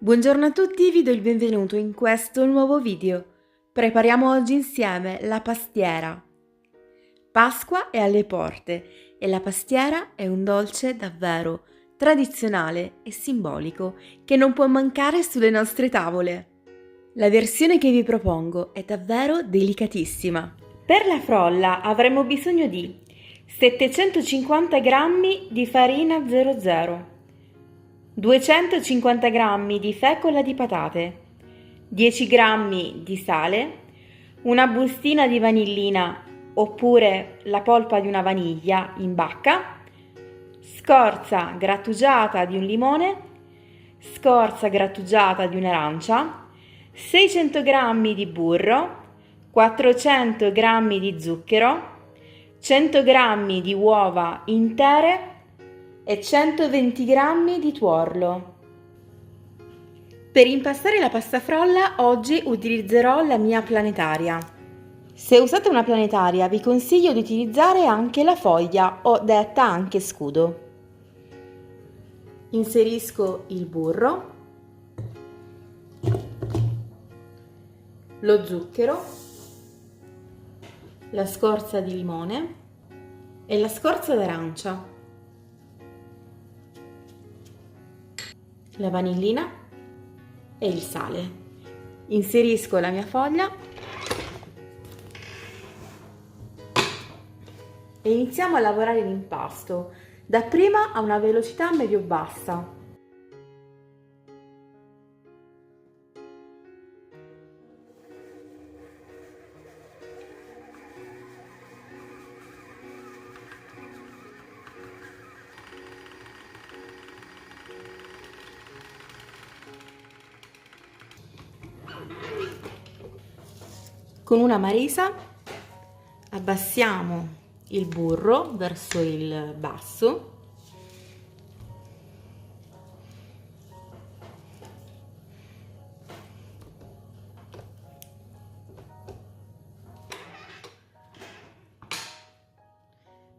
Buongiorno a tutti, vi do il benvenuto in questo nuovo video. Prepariamo oggi insieme la pastiera. Pasqua è alle porte e la pastiera è un dolce davvero tradizionale e simbolico che non può mancare sulle nostre tavole. La versione che vi propongo è davvero delicatissima. Per la frolla avremo bisogno di 750 g di farina 00, 250 g di fecola di patate, 10 g di sale, una bustina di vanillina oppure la polpa di una vaniglia in bacca, scorza grattugiata di un limone, scorza grattugiata di un'arancia, 600 g di burro, 400 g di zucchero, 100 g di uova intere e 120 g di tuorlo. Per impastare la pasta frolla oggi utilizzerò la mia planetaria. Se usate una planetaria vi consiglio di utilizzare anche la foglia o detta anche scudo. Inserisco il burro, lo zucchero, la scorza di limone e la scorza d'arancia, la vanillina e il sale. Inserisco la mia foglia e iniziamo a lavorare l'impasto, dapprima a una velocità medio-bassa. Con una marisa abbassiamo il burro verso il basso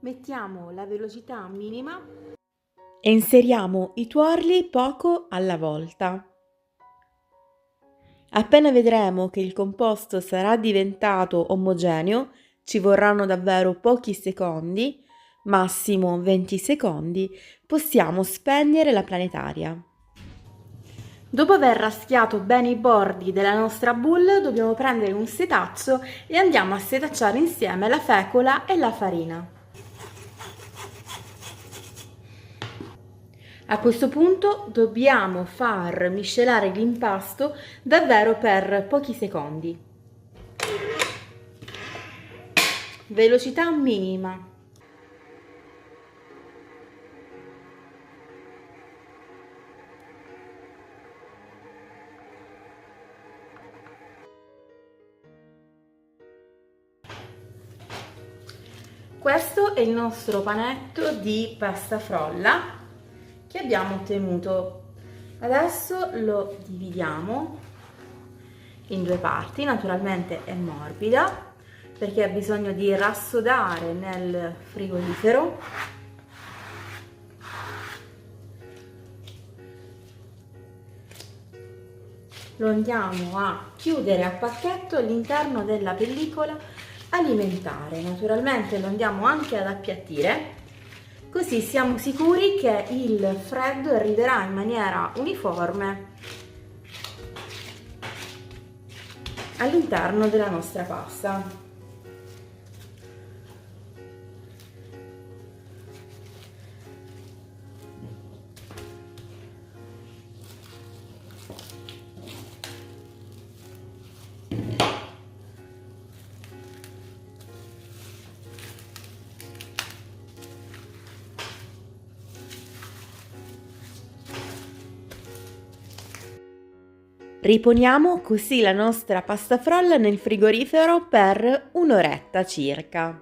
mettiamo la velocità minima e inseriamo i tuorli poco alla volta. Appena vedremo che il composto sarà diventato omogeneo, ci vorranno davvero pochi secondi, massimo 20 secondi, possiamo spegnere la planetaria. Dopo aver raschiato bene i bordi della nostra boule, dobbiamo prendere un setaccio e andiamo a setacciare insieme la fecola e la farina. A questo punto dobbiamo far miscelare l'impasto davvero per pochi secondi. Velocità minima. Questo è il nostro panetto di pasta frolla che abbiamo ottenuto. Adesso lo dividiamo in due parti, naturalmente è morbida perché ha bisogno di rassodare nel frigorifero. Lo andiamo a chiudere a pacchetto all'interno della pellicola alimentare, naturalmente lo andiamo anche ad appiattire. Così siamo sicuri che il freddo arriverà in maniera uniforme all'interno della nostra pasta. Riponiamo così la nostra pasta frolla nel frigorifero per un'oretta circa.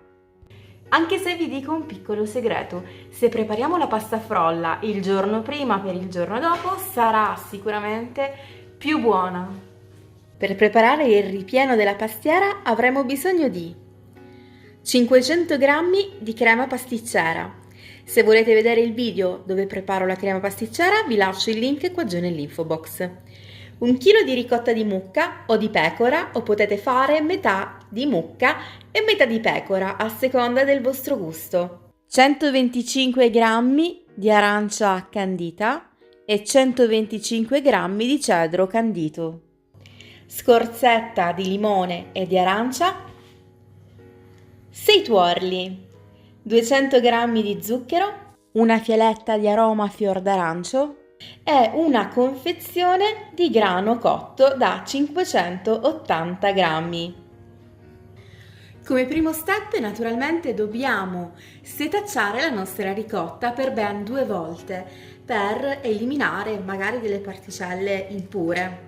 Anche se vi dico un piccolo segreto, se prepariamo la pasta frolla il giorno prima per il giorno dopo sarà sicuramente più buona. Per preparare il ripieno della pastiera avremo bisogno di 500 g di crema pasticcera, Se volete vedere il video dove preparo la crema pasticcera, vi lascio il link qua giù nell'info box. 1 chilo di ricotta di mucca o di pecora, o potete fare metà di mucca e metà di pecora a seconda del vostro gusto. 125 g di arancia candita e 125 g di cedro candito. Scorzetta di limone e di arancia, 6 tuorli, 200 g di zucchero, una fialetta di aroma fior d'arancio e una confezione di grano cotto da 580 g. Come primo step, naturalmente dobbiamo setacciare la nostra ricotta per ben 2 volte per eliminare magari delle particelle impure.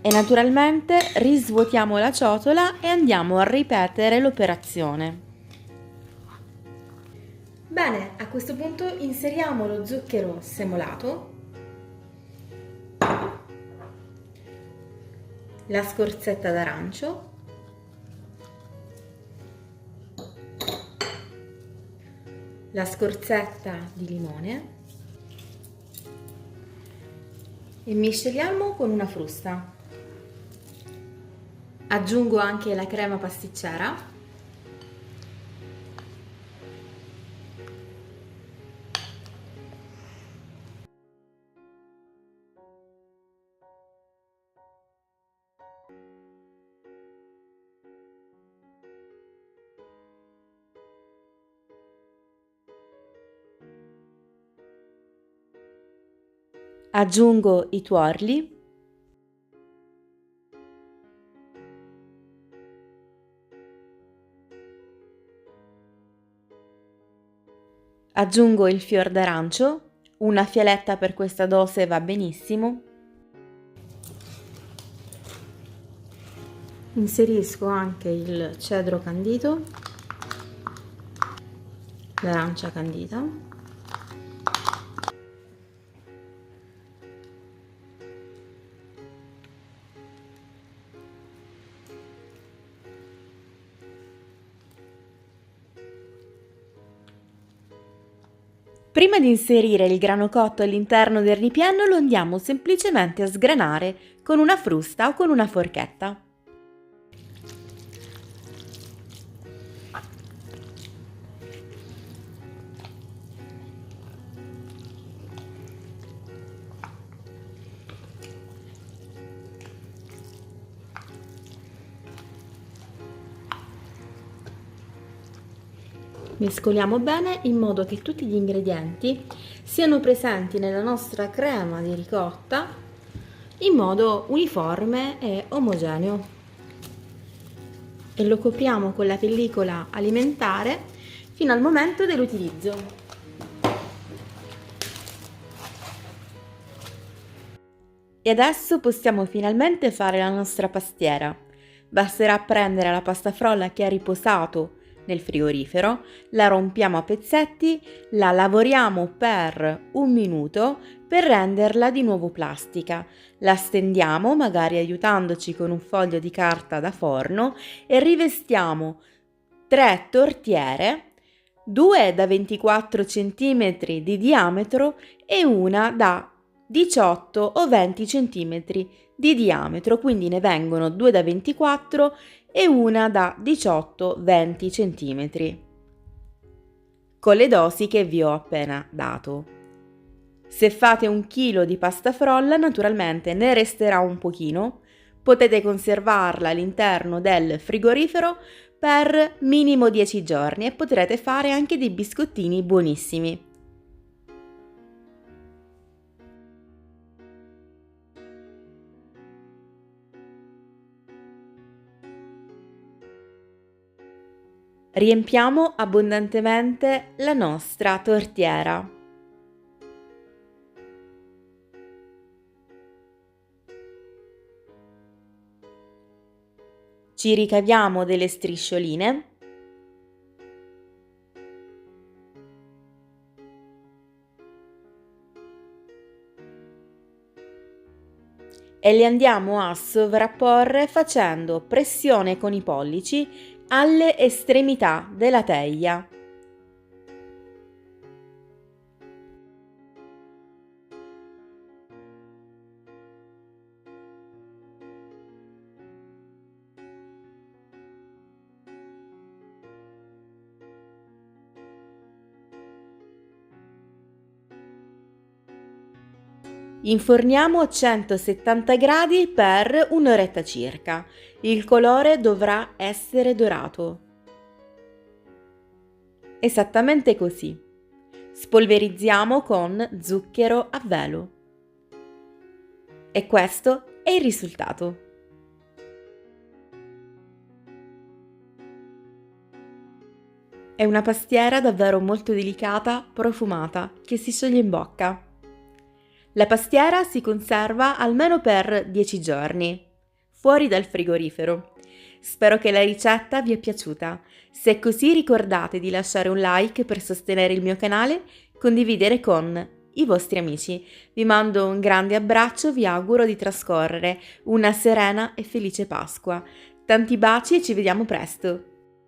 E naturalmente risvuotiamo la ciotola e andiamo a ripetere l'operazione. Bene, a questo punto inseriamo lo zucchero semolato, la scorzetta d'arancio, la scorzetta di limone e misceliamo con una frusta. Aggiungo anche la crema pasticcera aggiungo i tuorli aggiungo il fior d'arancio, una fialetta per questa dose va benissimo. Inserisco anche il cedro candito, l'arancia candita. Prima di inserire il grano cotto all'interno del ripieno lo andiamo semplicemente a sgranare con una frusta o con una forchetta. Mescoliamo bene in modo che tutti gli ingredienti siano presenti nella nostra crema di ricotta in modo uniforme e omogeneo. E lo copriamo con la pellicola alimentare fino al momento dell'utilizzo. E adesso possiamo finalmente fare la nostra pastiera. Basterà prendere la pasta frolla che ha riposato nel frigorifero, la rompiamo a pezzetti, la lavoriamo per 1 minuto per renderla di nuovo plastica. La stendiamo, magari aiutandoci con un foglio di carta da forno, e rivestiamo 3 tortiere, 2 da 24 cm di diametro e una da 18 o 20 cm di diametro, quindi ne vengono 2 da 24 e una da 18-20 cm, con le dosi che vi ho appena dato. Se fate 1 chilo di pasta frolla, naturalmente ne resterà un pochino, potete conservarla all'interno del frigorifero per minimo 10 giorni e potrete fare anche dei biscottini buonissimi. Riempiamo abbondantemente la nostra tortiera. Ci ricaviamo delle striscioline e le andiamo a sovrapporre facendo pressione con i pollici alle estremità della teglia. Inforniamo a 170 gradi per un'oretta circa. Il colore dovrà essere dorato. Esattamente così. Spolverizziamo con zucchero a velo. E questo è il risultato. È una pastiera davvero molto delicata, profumata, che si scioglie in bocca. La pastiera si conserva almeno per 10 giorni, fuori dal frigorifero. Spero che la ricetta vi è piaciuta. Se è così, ricordate di lasciare un like per sostenere il mio canale, condividere con i vostri amici. Vi mando un grande abbraccio, vi auguro di trascorrere una serena e felice Pasqua. Tanti baci e ci vediamo presto!